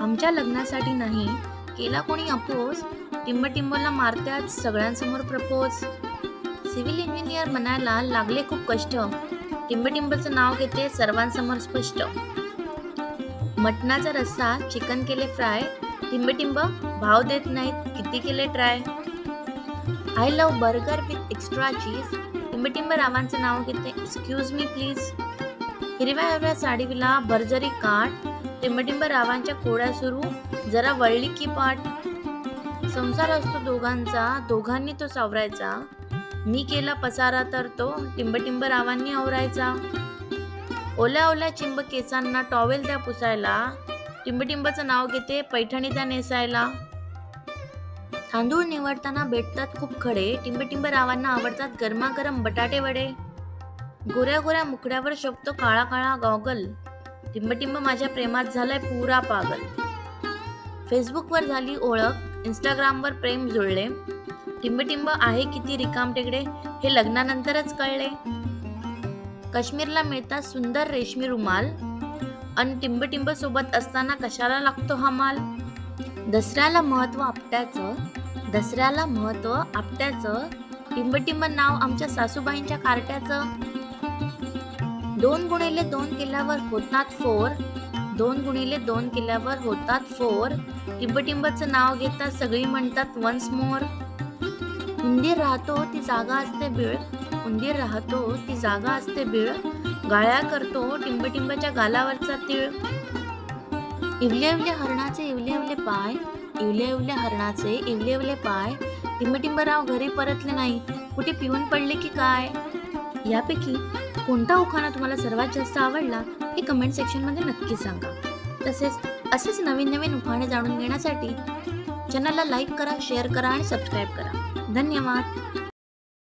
आमच्या लग्नासाठी नाही केला कोणी अपोज, टिंबटिंबला मारते आज सगळ्यांसमोर प्रपोज. सिव्हिल इंजिनियर बनायला लागले खूप कष्ट, टिंबटिंबचं नाव घेते सर्वांसमोर स्पष्ट. मटणाचा रस्सा चिकन केले फ्राय, टिंबटिंब भाव देत नाहीत किती केले try. I love burger with extra cheese, टिंबटिंब रावांचं नाव घेते एक्सक्यूज मी प्लीज. हिरव्या हिरव्या साडीला भरजरी काठ, टिंबटिंब रावांच्या कोड्या सुरू जरा वळली की पाठ. संसार असतो दोघांचा, दोघांनी तो सावरायचा, मी केला पसारा तर तो टिंबटिंब रावांनी आवरायचा. ओल्या ओल्या चिंब केसांना टॉवेल त्या पुसायला, टिंबटिंबचं नाव घेते पैठणी त्या नेसायला. तांदूळ निवडताना भेटतात खूप खडे, टिंबटिंब रावांना आवडतात गरमागरम बटाटे वडे. गोऱ्या गोऱ्या मुखड्यावर शोभतो काळा काळा गॉगल, टिंबटिंब माझ्या प्रेमात झालाय पुरा पागल. फेसबुकवर झाली ओळख, इंस्टाग्रामवर प्रेम जुळले, टिंबटिंब आहे किती रिकाम टेकडे हे लग्नानंतरच कळले. काश्मीरला मिळतात सुंदर रेशमी रुमाल, अन टिंबटिंब सोबत असताना कशाला लागतो हा माल. दसऱ्याला महत्व आपट्याचं, टिंबटिंब नाव आमच्या सासूबाईंच्या कार्ट्याचं. 2 गुणिले 2 केल्यावर होतात 4, 2 गुणिले 2 केल्यावर होतात 4, टिंबटिंबचं नाव घेतात सगळी म्हणतात वन्स मोर. उंदीर राहतो ती जागा असते बीळ, गाळ्या करतो टिंबटिंबच्या गालावरचा तीळ. इवले इवले हरणाचे इवले इवले पाय, टिंबटिंबराव घरी परतले नाही, कुठे पिऊन पडले की काय. यापैकी कोणता उखाणा तुम्हाला सर्वात जास्त आवडला हे कमेंट सेक्शनमध्ये नक्की सांगा. तसेच असेच नवीन नवीन उखाणे जाणून घेण्यासाठी चॅनलला लाईक करा, शेअर करा आणि सबस्क्राईब करा. धन्यवाद.